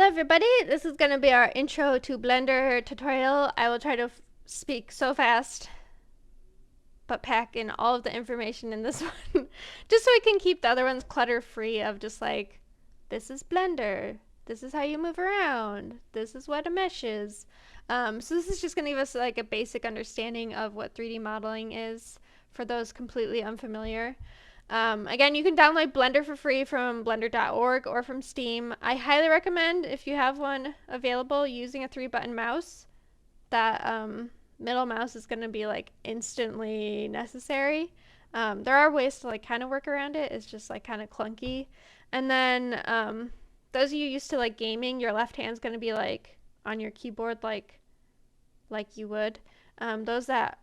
Hello everybody, this is going to be our intro to Blender tutorial. I will try to speak so fast, but pack in all of the information in this one, just so we can keep the other ones clutter free of just like, this is Blender, this is how you move around, this is what a mesh is. So this is just going to give us like a basic understanding of what 3D modeling is for those completely unfamiliar. Again, you can download Blender for free from blender.org or from Steam. I highly recommend, if you have one available, using a 3-button mouse. That middle mouse is going to be like instantly necessary. There are ways to like kind of work around it. It's just like kind of clunky. And then those of you used to like gaming, your left hand's going to be like on your keyboard like you would. Those that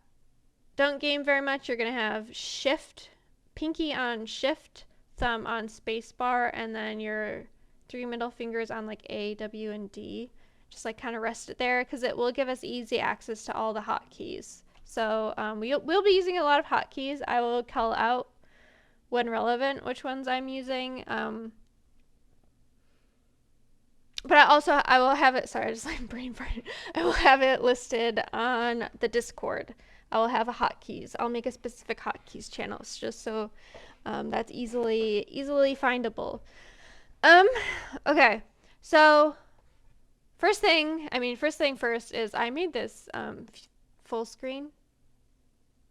don't game very much, you're going to have shift, pinky on shift, thumb on spacebar, and then your 3 middle fingers on like A, W, and D. Just like kind of rest it there because it will give us easy access to all the hotkeys. So we'll be using a lot of hotkeys. I will call out when relevant which ones I'm using. But I will have it, sorry, I just like brain farted. I will have it listed on the Discord. I will have a hotkeys. I'll make a specific hotkeys channel just so that's easily findable. Okay, so first thing first is I made this full screen.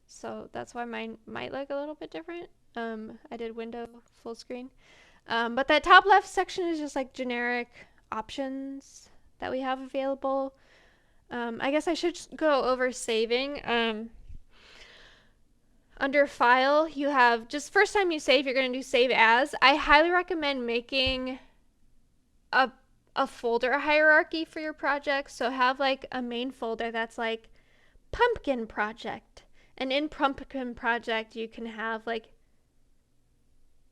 So that's why mine might look a little bit different. I did window full screen. But that top left section is just like generic options that we have available. I guess I should just go over saving. Under file, you have just first time you save, you're going to do save as. I highly recommend making a folder hierarchy for your project. So have like a main folder that's like pumpkin project. And in pumpkin project, you can have like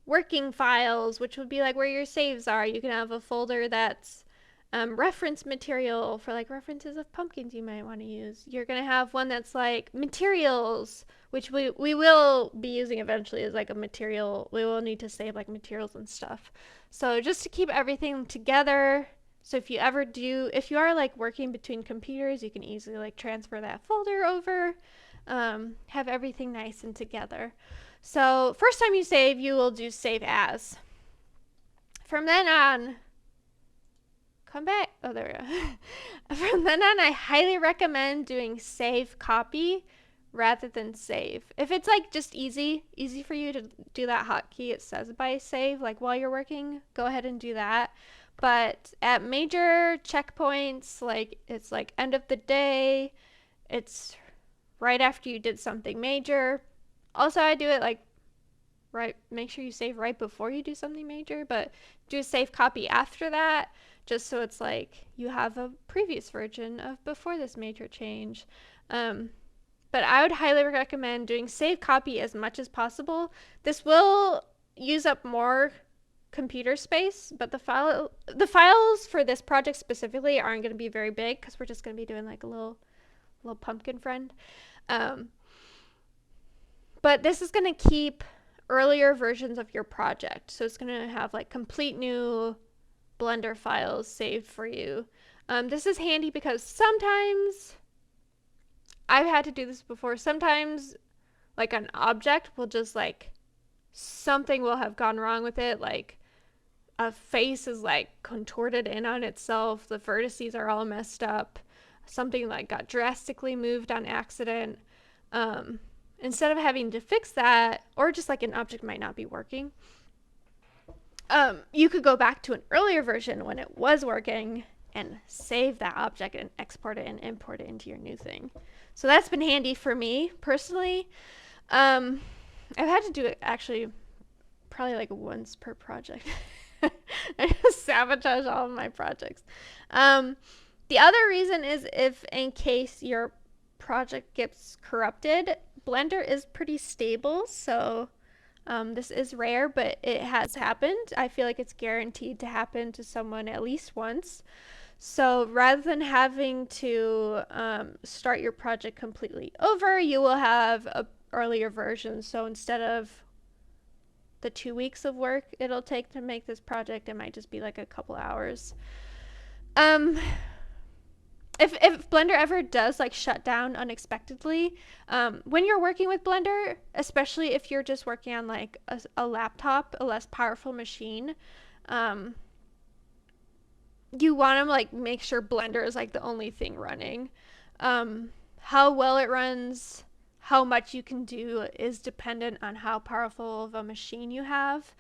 working files, which would be like where your saves are. You can have a folder that's reference material for like references of pumpkins you might want to use. You're going to have one that's like materials, which we will be using eventually as like a material. We will need to save like materials and stuff. So just to keep everything together. So if you are like working between computers, you can easily like transfer that folder over, have everything nice and together. So first time you save, you will do save as. From then on, come back. Oh, there we go. From then on, I highly recommend doing save copy rather than save. If it's like just easy for you to do that hotkey, it says by save, like while you're working, go ahead and do that. But at major checkpoints, like it's like end of the day, it's right after you did something major. Also, I do it like make sure you save right before you do something major, but do a save copy after that, just so it's like you have a previous version of before this major change. But I would highly recommend doing save copy as much as possible. This will use up more computer space, but the files for this project specifically aren't going to be very big because we're just going to be doing like a little pumpkin friend. But this is going to keep earlier versions of your project. So it's going to have like complete new Blender files saved for you. This is handy because sometimes, I've had to do this before, sometimes like an object will just like, something will have gone wrong with it, like a face is like contorted in on itself, the vertices are all messed up, something like got drastically moved on accident. Instead of having to fix that, or just like an object might not be working, you could go back to an earlier version when it was working and save that object and export it and import it into your new thing. So that's been handy for me personally. I've had to do it actually probably like once per project. I just sabotage all of my projects. The other reason is if in case your project gets corrupted, Blender is pretty stable, so this is rare, but it has happened. I feel like it's guaranteed to happen to someone at least once. So rather than having to start your project completely over, you will have an earlier version. So instead of the 2 weeks of work it'll take to make this project, it might just be like a couple hours. Um, if Blender ever does like shut down unexpectedly, when you're working with Blender, especially if you're just working on like a laptop, a less powerful machine, um, you want to like make sure Blender is like the only thing running. How well it runs, how much you can do is dependent on how powerful of a machine you have.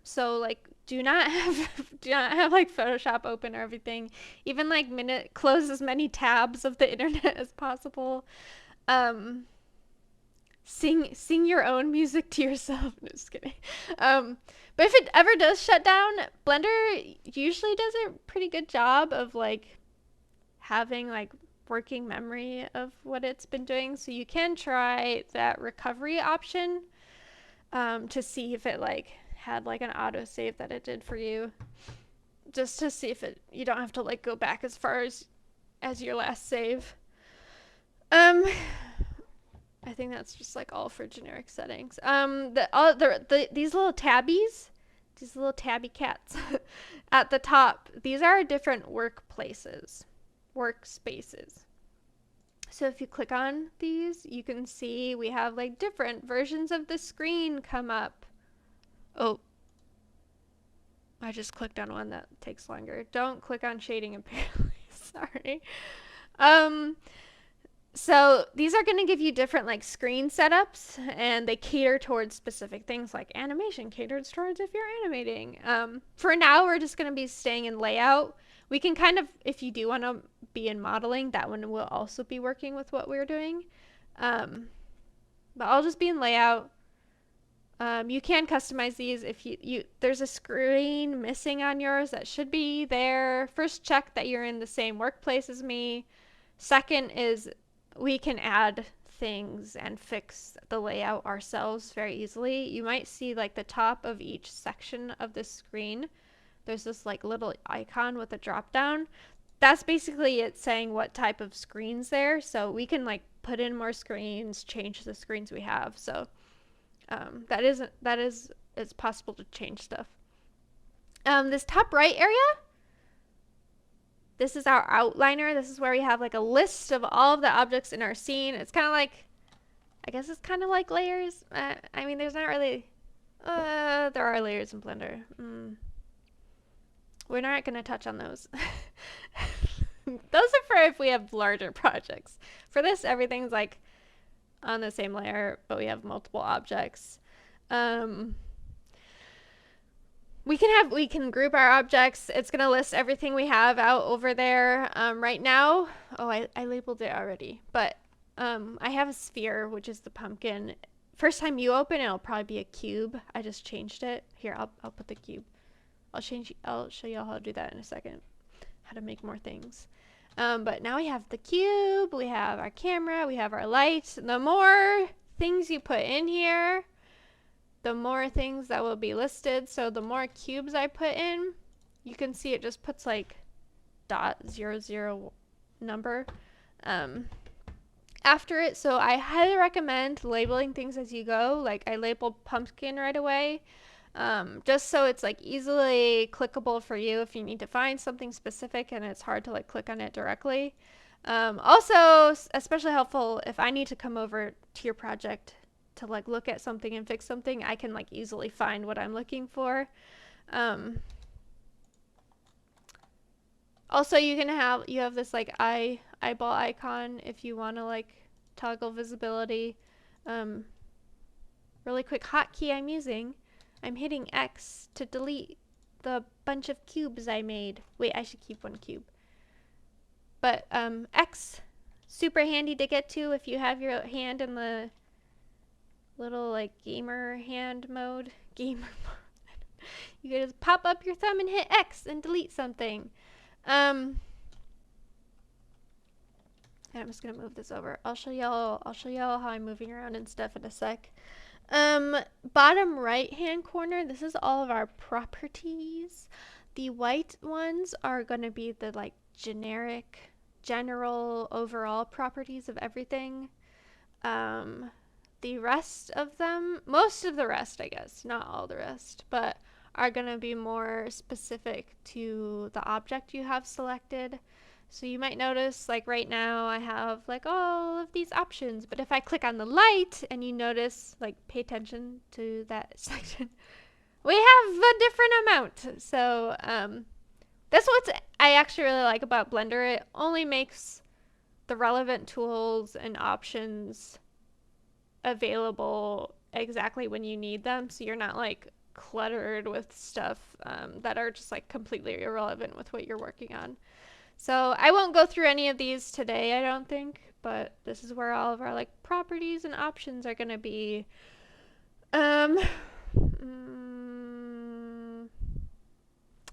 So like do not have like Photoshop open or everything. Even like close as many tabs of the internet as possible. Um, sing your own music to yourself. No, just kidding. But if it ever does shut down, Blender usually does a pretty good job of like having like working memory of what it's been doing. So you can try that recovery option to see if it like had like an autosave that it did for you, just to see if you don't have to like go back as far as your last save. I think that's just like all for generic settings. These little tabbies, these little tabby cats at the top, these are different workspaces. So if you click on these, you can see we have like different versions of the screen come up. Oh, I just clicked on one that takes longer. Don't click on shading apparently. Sorry. So these are going to give you different like screen setups, and they cater towards specific things. Like animation caters towards if you're animating. For now, we're just going to be staying in layout. We can kind of, if you do want to be in modeling, that one will also be working with what we're doing. But I'll just be in layout. You can customize these if there's a screen missing on yours that should be there. First, check that you're in the same workplace as me. Second is we can add things and fix the layout ourselves very easily. You might see like the top of each section of the screen. There's this like little icon with a drop down. That's basically it saying what type of screens there. So we can like put in more screens, change the screens we have. So it's possible to change stuff. This top right area, this is our outliner. This is where we have like a list of all of the objects in our scene. It's kind of like, I guess it's kind of like layers. I mean, there's not really, there are layers in Blender. We're not going to touch on those. Those are for if we have larger projects. For this, everything's like on the same layer, but we have multiple objects. We can group our objects. It's gonna list everything we have out over there. Right now, I labeled it already, but I have a sphere, which is the pumpkin. First time you open, it'll probably be a cube. I just changed it. Here, I'll put the cube. I'll show you all how to do that in a second. How to make more things. But now we have the cube, we have our camera, we have our light. The more things you put in here, the more things that will be listed. So the more cubes I put in, you can see it just puts like .00 number after it. So I highly recommend labeling things as you go. Like I labeled pumpkin right away, just so it's like easily clickable for you if you need to find something specific and it's hard to like click on it directly. Also especially helpful if I need to come over to your project to like look at something and fix something, I can like easily find what I'm looking for. Also you have this like eyeball icon if you want to like toggle visibility. Really quick hotkey I'm using. I'm hitting X to delete the bunch of cubes I made. Wait, I should keep one cube. But X, super handy to get to if you have your hand in the little like gamer hand mode. You can just pop up your thumb and hit X and delete something. I'm just gonna move this over. I'll show y'all how I'm moving around and stuff in a sec. Bottom right hand corner, this is all of our properties. The white ones are gonna be the like general overall properties of everything. The rest of them, most of the rest, I guess, not all the rest, but are going to be more specific to the object you have selected. So you might notice, like right now, I have like all of these options, but if I click on the light and you notice, like pay attention to that section, we have a different amount. So that's what I actually really like about Blender. It only makes the relevant tools and options available exactly when you need them, so you're not like cluttered with stuff that are just like completely irrelevant with what you're working on. So I won't go through any of these today, I don't think, but this is where all of our like properties and options are going to be.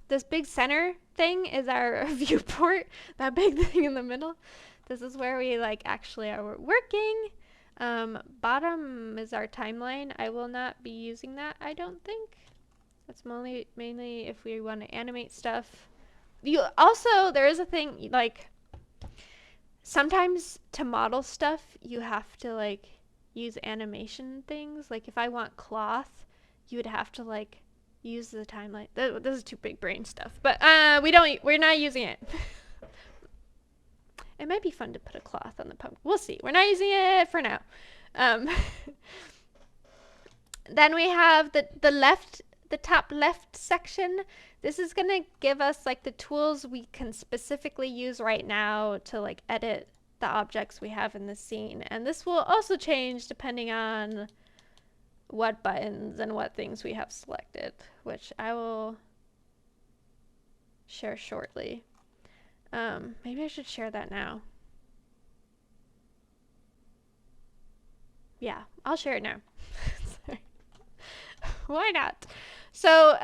This big center thing is our viewport, that big thing in the middle. This is where we like actually are working. Bottom is our timeline. I will not be using that, I don't think. That's mainly if we want to animate stuff. There is a thing, like, sometimes to model stuff, you have to, like, use animation things. Like, if I want cloth, you would have to, like, use the timeline. This is too big brain stuff. But, we're not using it. It might be fun to put a cloth on the pumpkin. We'll see. We're not using it for now. Then we have the top left section. This is going to give us like the tools we can specifically use right now to like edit the objects we have in the scene. And this will also change depending on what buttons and what things we have selected, which I will share shortly. Maybe I should share that now. Yeah, I'll share it now. Why not? So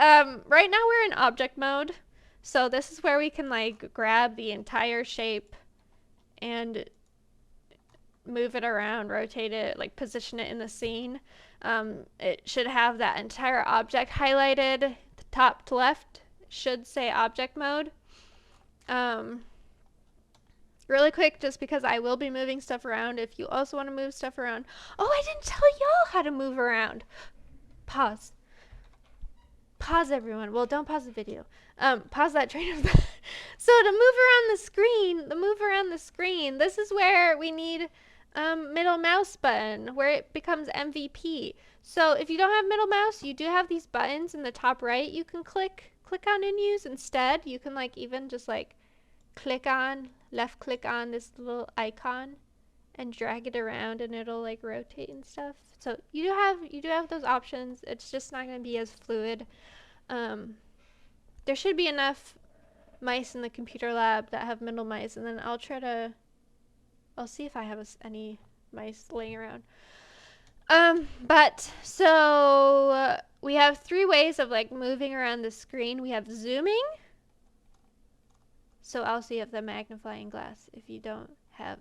right now we're in object mode. So this is where we can like grab the entire shape and move it around, rotate it, like position it in the scene. It should have that entire object highlighted. The top to left should say object mode. Really quick, just because I will be moving stuff around, if you also want to move stuff around. Oh, I didn't tell y'all how to move around. Pause, everyone. Well, don't pause the video. Pause that train of thought. So to move around the screen, this is where we need middle mouse button, where it becomes MVP. So if you don't have middle mouse, you do have these buttons in the top right you can click on and use. Instead, you can like even just like left click on this little icon and drag it around, and it'll like rotate and stuff. So you do have those options. It's just not going to be as fluid. There should be enough mice in the computer lab that have middle mice, and then I'll see if I have any mice laying around. We have 3 ways of like moving around the screen. We have zooming. So also you have the magnifying glass if you don't have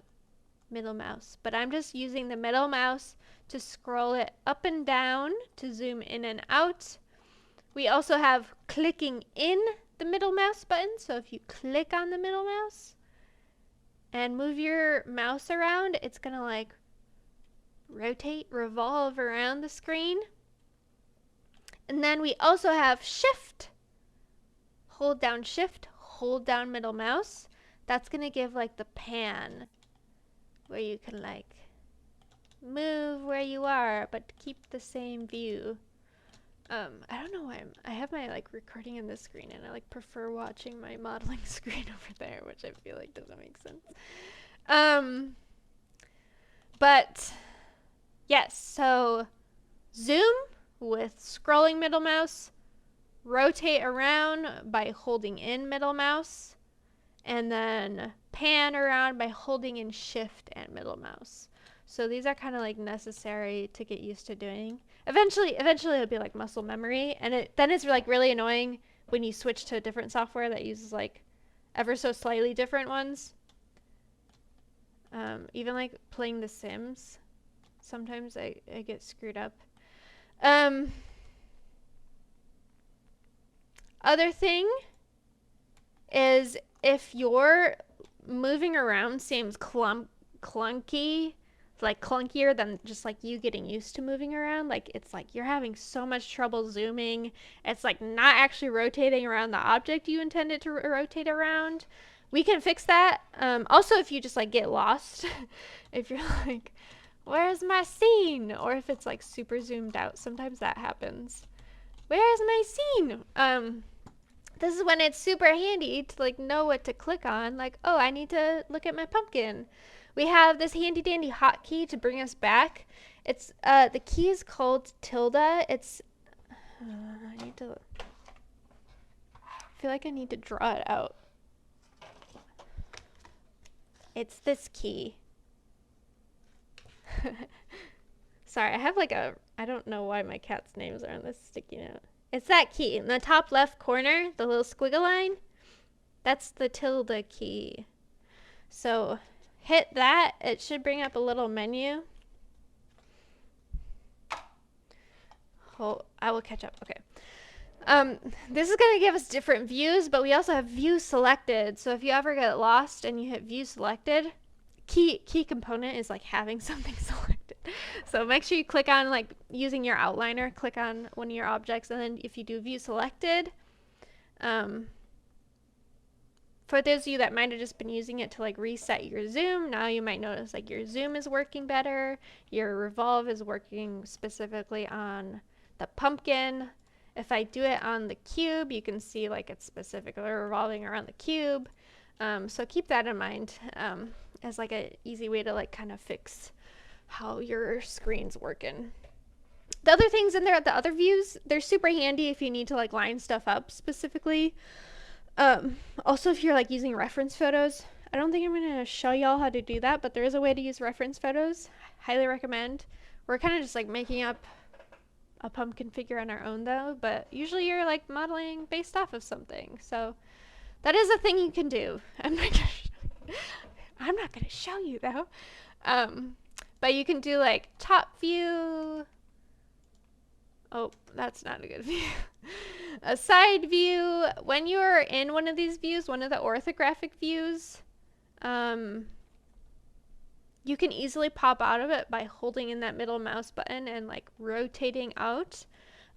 middle mouse. But I'm just using the middle mouse to scroll it up and down to zoom in and out. We also have clicking in the middle mouse button. So if you click on the middle mouse and move your mouse around, it's going to like revolve around the screen. And then we also have shift. Hold down shift, hold down middle mouse. That's going to give like the pan where you can like move where you are but keep the same view. I don't know why I have my like recording in this screen, and I like prefer watching my modeling screen over there, which I feel like doesn't make sense. But yes, so zoom with scrolling middle mouse, rotate around by holding in middle mouse, and then pan around by holding in shift and middle mouse. So these are kind of like necessary to get used to doing. Eventually it'll be like muscle memory, and then it's like really annoying when you switch to a different software that uses like ever so slightly different ones. Even like playing The Sims, sometimes I get screwed up. Other thing is if your moving around seems clunky, like clunkier than just like you getting used to moving around. Like it's like you're having so much trouble zooming. It's like not actually rotating around the object you intended to rotate around. We can fix that. Also, if you just like get lost, if you're like, where's my scene? Or if it's like super zoomed out, sometimes that happens. Where's my scene? This is when it's super handy to like know what to click on. Like, oh, I need to look at my pumpkin. We have this handy dandy hotkey to bring us back. It's the key is called tilde. It's I need to. I feel like I need to draw it out. It's this key. Sorry, I have like a. I don't know why my cat's names are on this sticky note. It's that key in the top left corner, the little squiggle line. That's the tilde key. So hit that. It should bring up a little menu. Oh, I will catch up. Okay. This is going to give us different views, but we also have view selected. So if you ever get lost and you hit view selected, key component is like having something selected. So make sure you click on, like using your outliner, click on one of your objects, and then if you do view selected, for those of you that might have just been using it to like reset your zoom, now you might notice like your zoom is working better, your revolve is working specifically on the pumpkin. If I do it on the cube, you can see like it's specifically revolving around the cube. So keep that in mind as like an easy way to like kind of fix how your screen's working. The other things in there, the other views, they're super handy if you need to like line stuff up specifically. Also, if you're like using reference photos, I don't think I'm going to show y'all how to do that, but there is a way to use reference photos. Highly recommend. We're kind of just like making up a pumpkin figure on our own though, but usually you're like modeling based off of something. So that is a thing you can do. I'm not gonna show you though. But you can do like top view. Oh, that's not a good view. A side view. When you're in one of these views, one of the orthographic views, you can easily pop out of it by holding in that middle mouse button and like rotating out.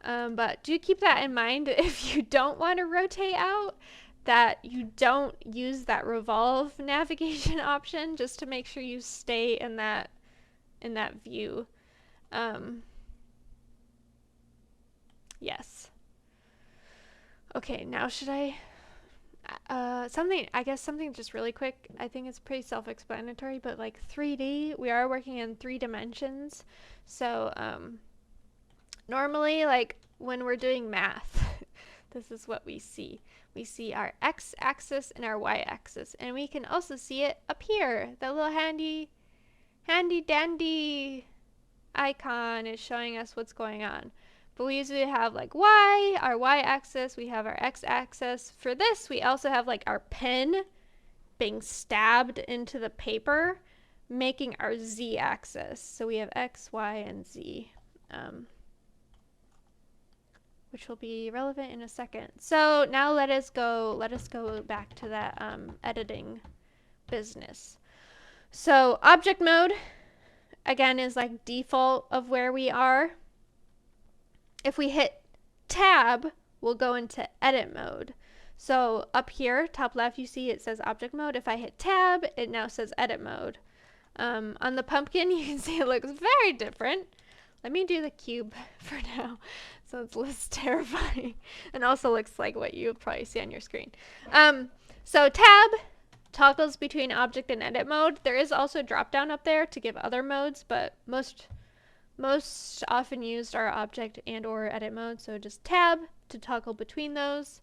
But do keep that in mind if you don't want to rotate out, that you don't use that revolve navigation option, just to make sure you stay in that view. Yes. Okay, now should I something just really quick. I think it's pretty self-explanatory, but like 3D, we are working in 3 dimensions. So normally, like when we're doing math, this is what we see. We see our x-axis and our y-axis, and we can also see it up here. The little handy dandy icon is showing us what's going on. But we usually have like our y-axis, we have our x-axis. For this, we also have like our pen being stabbed into the paper, making our z-axis. So we have x, y, and z, which will be relevant in a second. So now let us go back to that editing business. So object mode, again, is like default of where we are. If we hit tab, we'll go into edit mode. So up here, top left, you see it says object mode. If I hit tab, it now says edit mode. On the pumpkin, you can see it looks very different. Let me do the cube for now, so it's less terrifying, and also looks like what you probably see on your screen. So tab toggles between object and edit mode. There is also a drop down up there to give other modes, but most often used are object and or edit mode, so just tab to toggle between those.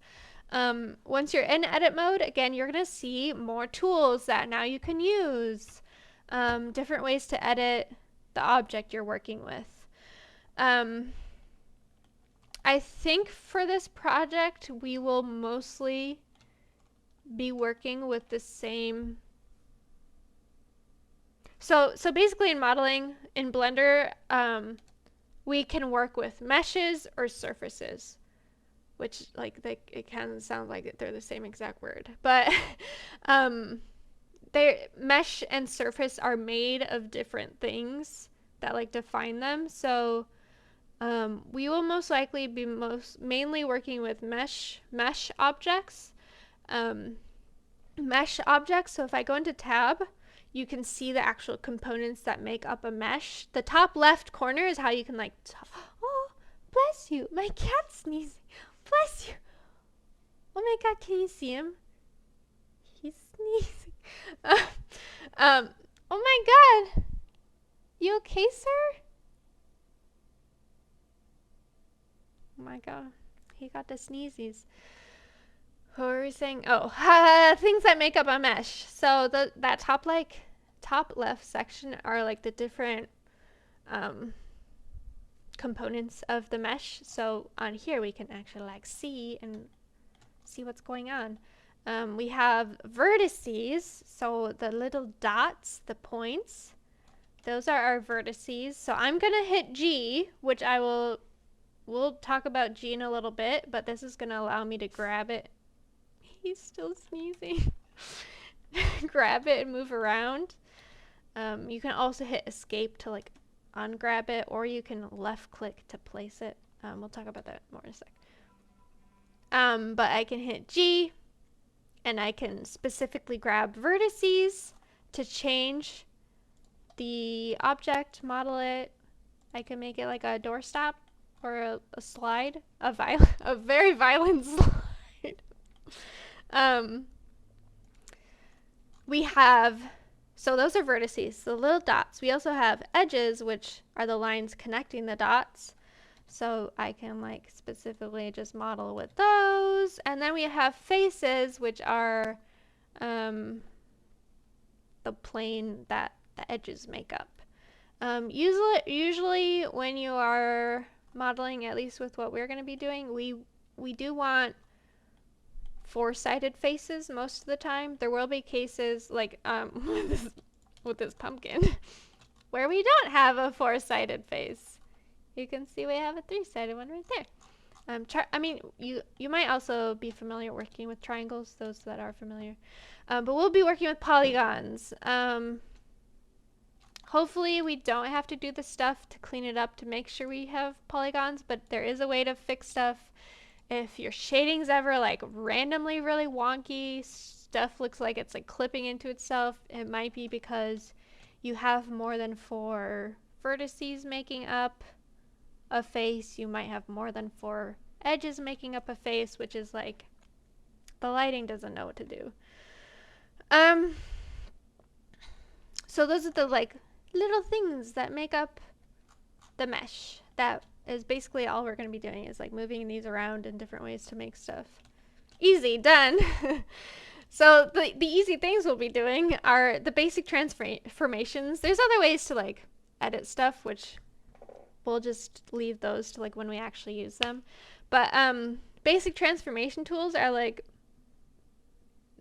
Once you're in edit mode, again, you're going to see more tools that now you can use, different ways to edit the object you're working with. I think for this project we will mostly be working with the same. So basically in modeling in Blender, we can work with meshes or surfaces, which like it kind of sounds like they're the same exact word, but mesh and surface are made of different things that like define them. So we will most likely be mainly working with mesh objects. Um, Mesh objects. So if I go into tab, you can see the actual components that make up a mesh. The top left corner is how you can like, oh, bless you, my cat's sneezing. Bless you. Oh my god, can you see him? He's sneezing. Oh my god. You okay, sir? Oh my god. He got the sneezies. What were we saying? Oh, things that make up a mesh. So that top left section are like the different components of the mesh. So on here we can actually like see what's going on. We have vertices, so the little dots, the points, those are our vertices. So I'm gonna hit G, which we'll talk about G in a little bit, but this is gonna allow me to grab it. He's still sneezing. Grab it and move around. You can also hit escape to like ungrab it, or you can left click to place it. We'll talk about that more in a sec. But I can hit G and I can specifically grab vertices to change the object, model it. I can make it like a doorstop or a slide, a very violent slide. We have, so those are vertices, the little dots. We also have edges, which are the lines connecting the dots. So I can like specifically just model with those. And then we have faces, which are the plane that the edges make up. Usually when you are modeling, at least with what we're going to be doing, we do want four-sided faces most of the time. There will be cases like with this pumpkin where we don't have a four-sided face. You can see we have a three-sided one right there. I mean, you might also be familiar working with triangles, those that are familiar. But we'll be working with polygons. Hopefully we don't have to do the stuff to clean it up to make sure we have polygons, but there is a way to fix stuff. If your shading's ever like randomly really wonky, stuff looks like it's like clipping into itself, it might be because you have more than 4 vertices making up a face. You might have more than 4 edges making up a face, which is like the lighting doesn't know what to do. So those are the like little things that make up the mesh. That is basically all we're going to be doing, is like moving these around in different ways to make stuff. Easy, done. So the easy things we'll be doing are the basic transformations. There's other ways to like edit stuff, which we'll just leave those to like when we actually use them. But basic transformation tools are like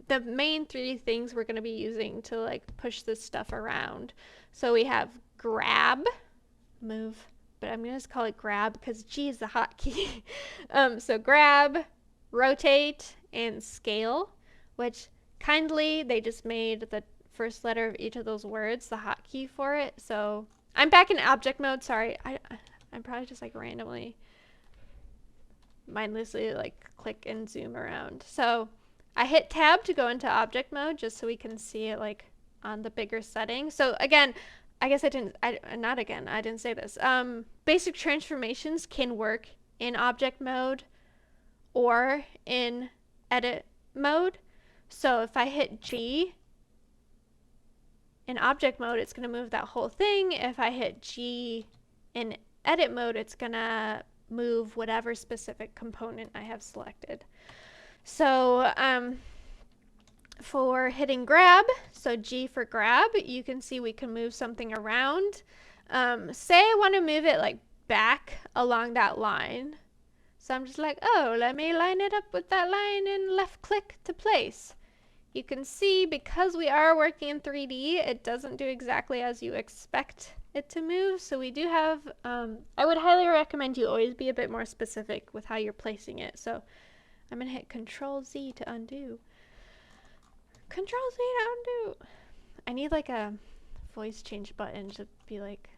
the main 3 things we're going to be using to like push this stuff around. So we have grab, move, but I'm going to just call it grab because G is the hotkey. So grab, rotate, and scale, which kindly they just made the first letter of each of those words the hotkey for it. So I'm back in object mode. Sorry, I'm probably just like randomly, mindlessly like click and zoom around. So I hit tab to go into object mode just so we can see it like on the bigger setting. So again, I guess I didn't say this. Basic transformations can work in object mode or in edit mode. So if I hit G in object mode, it's going to move that whole thing. If I hit G in edit mode, it's going to move whatever specific component I have selected. So for hitting grab, so G for grab, you can see we can move something around. Say I want to move it like back along that line. So I'm just like, oh, let me line it up with that line and left click to place. You can see because we are working in 3D, it doesn't do exactly as you expect it to move. So we do have, I would highly recommend you always be a bit more specific with how you're placing it. So I'm going to hit Control Z to undo. Control Z to undo. I need like a voice change button to be like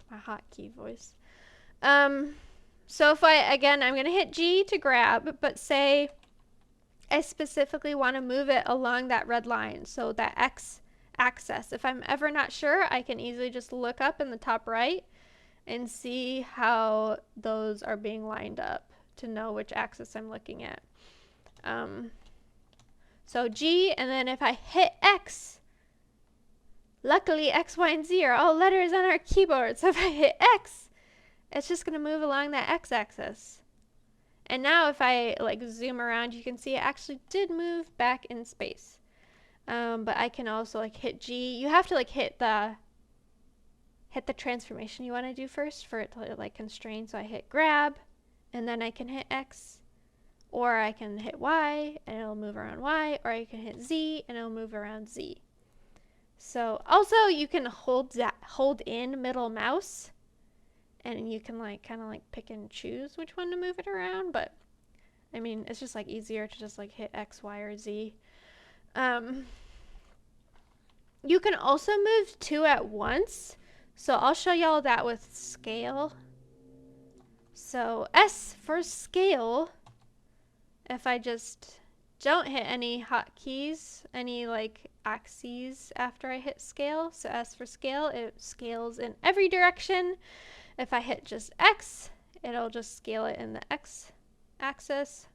my hotkey voice. So if again, I'm gonna hit G to grab, but say I specifically want to move it along that red line, so that X axis. If I'm ever not sure, I can easily just look up in the top right and see how those are being lined up to know which axis I'm looking at. So G, and then if I hit X, luckily X, Y, and Z are all letters on our keyboard. So if I hit X, it's just going to move along that X axis. And now if I like zoom around, you can see it actually did move back in space. But I can also like hit G. You have to like hit the transformation you want to do first for it to like constrain. So I hit grab, and then I can hit X, or I can hit Y and it'll move around Y, or I can hit Z and it'll move around Z. So also you can hold in middle mouse, and you can like kind of like pick and choose which one to move it around, but I mean it's just like easier to just like hit X, Y, or Z. You can also move two at once, so I'll show y'all that with scale. So S for scale, if I just don't hit any hotkeys, any like axes after I hit scale, so S for scale, it scales in every direction. If I hit just X, it'll just scale it in the X axis,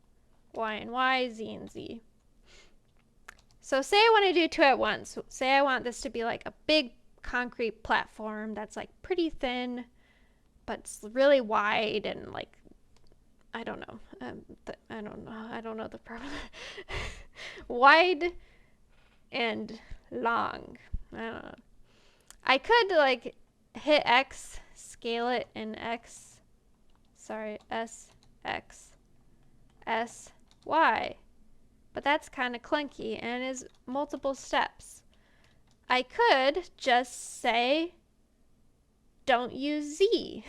Y and Y, Z and Z. So say I want to do two at once. Say I want this to be like a big concrete platform that's like pretty thin, but it's really wide and like, I don't know. I don't know the proper wide and long. I don't know. I could like hit X, scale it in X. Sorry, S, X, S, Y. But that's kind of clunky and is multiple steps. I could just say, don't use Z.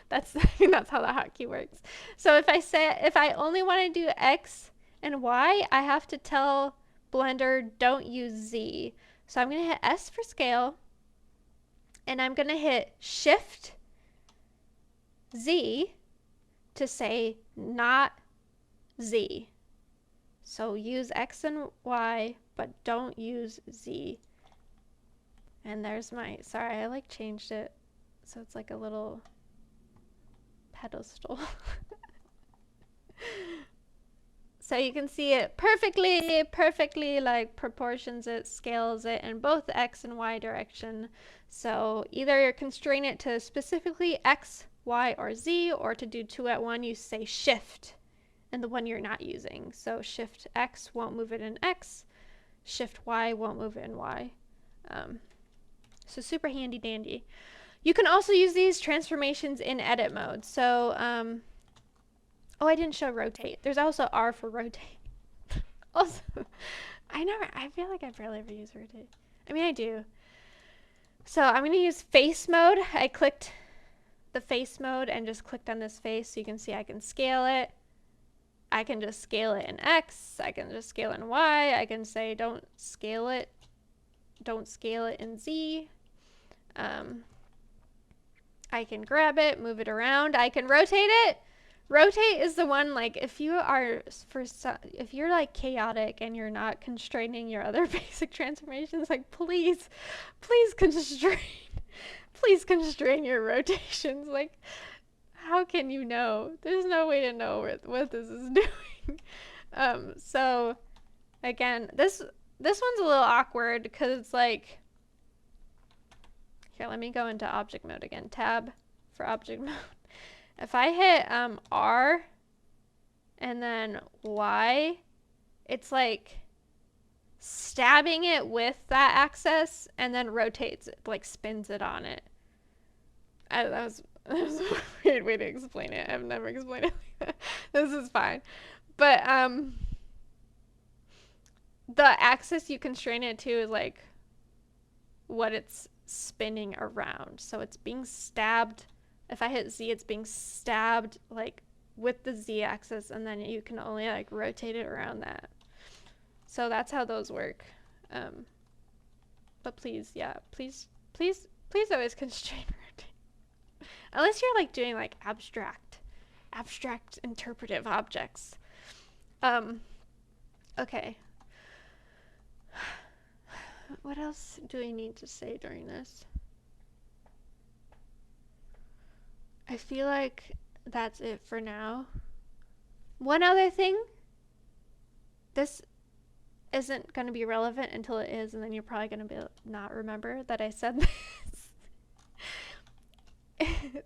that's how the hotkey works. So if I only want to do X and Y, I have to tell Blender don't use Z. So I'm going to hit S for scale, and I'm going to hit Shift Z to say not Z. So use X and Y, but don't use Z. And there's my, sorry, I like changed it so it's like a little pedestal. So you can see it perfectly like proportions it, scales it in both the X and Y direction. So either you constrain it to specifically X, Y, or Z, or to do two at one, you say Shift and the one you're not using. So Shift X won't move it in X, Shift Y won't move it in Y. So super handy dandy. You can also use these transformations in edit mode. So, oh, I didn't show rotate. There's also R for rotate. Also, I feel like I barely ever use rotate. I mean, I do. So I'm going to use face mode. I clicked the face mode and just clicked on this face, so you can see I can scale it. I can just scale it in X. I can just scale it in Y. I can say don't scale it in Z. I can grab it, move it around. I can rotate it. Rotate is the one, like, if you're like chaotic and you're not constraining your other basic transformations, like please constrain your rotations. Like, how can you know? There's no way to know what this is doing. So again, this one's a little awkward because it's like, here, let me go into object mode again. Tab for object mode. If I hit R and then Y, it's like stabbing it with that axis and then rotates it, like spins it on it. That was a weird way to explain it. I've never explained it like that. This is fine. But the axis you constrain it to is like what it's spinning around. So it's being stabbed. If I hit Z, it's being stabbed like with the Z axis, and then you can only like rotate it around that. So that's how those work. But please, yeah, please always constrain rotate. Unless you're like doing like abstract interpretive objects. Okay. What else do we need to say during this? I feel like that's it for now. One other thing. This isn't going to be relevant until it is, and then you're probably going to be not remember that I said this.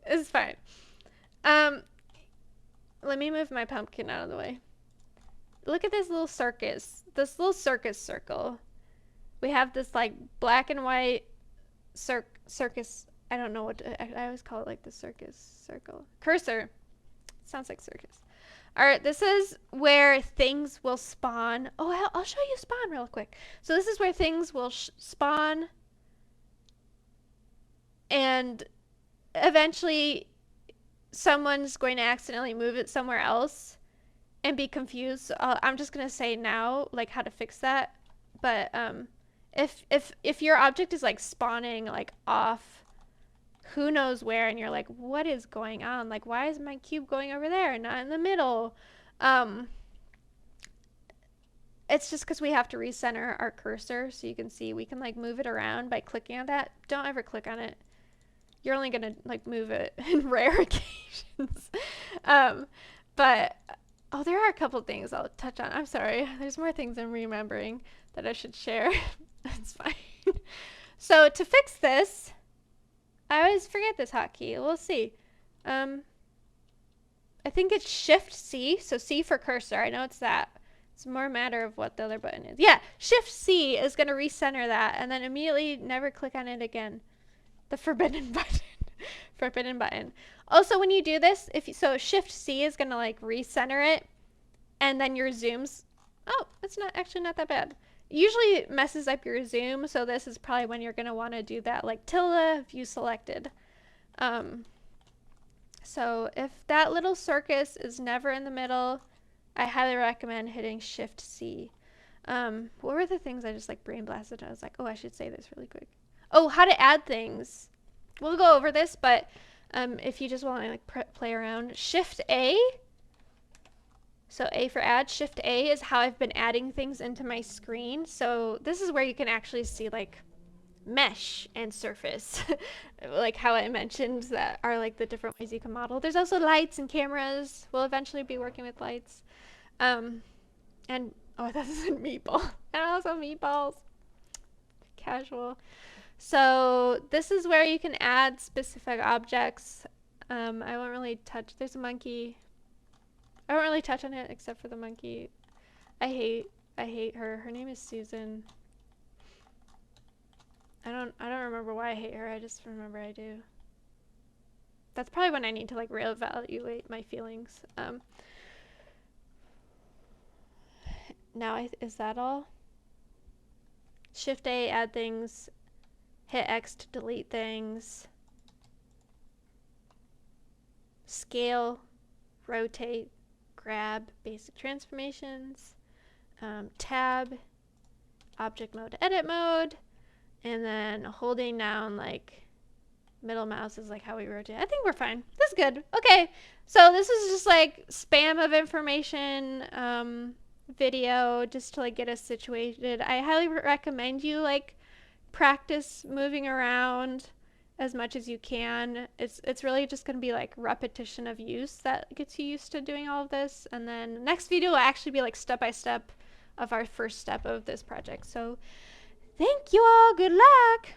It's fine. Let me move my pumpkin out of the way. Look at this little circus circle. We have this like black and white circus. I don't know what I always call it, like the circus circle. Cursor. Sounds like circus. All right, this is where things will spawn. Oh, I'll show you spawn real quick. So this is where things will spawn, and eventually someone's going to accidentally move it somewhere else and be confused. So I'm just gonna say now like how to fix that. But if your object is like spawning like off who knows where, and you're like, what is going on? Like, why is my cube going over there and not in the middle? It's just because we have to recenter our cursor. So you can see we can like move it around by clicking on that. Don't ever click on it. You're only gonna like move it in rare occasions. But oh, there are a couple things I'll touch on. I'm sorry. There's more things I'm remembering that I should share. That's fine. So to fix this, I always forget this hotkey. We'll see. I think it's Shift C. So C for cursor. I know it's that. It's more a matter of what the other button is. Yeah, Shift C is going to recenter that, and then immediately never click on it again. The forbidden button. Forbidden button. Also, when you do this, so Shift C is going to like recenter it, and then your zooms. Oh, it's not actually not that bad. Usually it messes up your zoom, so this is probably when you're going to want to do that like tilde view selected. So if that little circus is never in the middle, I highly recommend hitting Shift C. What were the things I just like brain blasted? I was like, oh, I should say this really quick. Oh, how to add things. We'll go over this, but if you just want to like play around, Shift A. So A for add. Shift A is how I've been adding things into my screen. So this is where you can actually see like mesh and surface, like how I mentioned that are like the different ways you can model. There's also lights and cameras. We'll eventually be working with lights. And oh, this is a meatball. And also meatballs. Casual. So this is where you can add specific objects. I won't really touch. There's a monkey. I won't really touch on it except for the monkey. I hate her. Her name is Susan. I don't remember why I hate her. I just remember I do. That's probably when I need to like reevaluate my feelings. Now is that all? Shift A, add things. Hit X to delete things. Scale, rotate, grab, basic transformations. Tab, object mode, edit mode. And then holding down like middle mouse is like how we rotate. I think we're fine. That's good. Okay. So this is just like spam of information video just to like get us situated. I highly recommend you like practice moving around as much as you can. It's really just going to be like repetition of use that gets you used to doing all of this. And then the next video will actually be like step by step of our first step of this project. So thank you all. Good luck.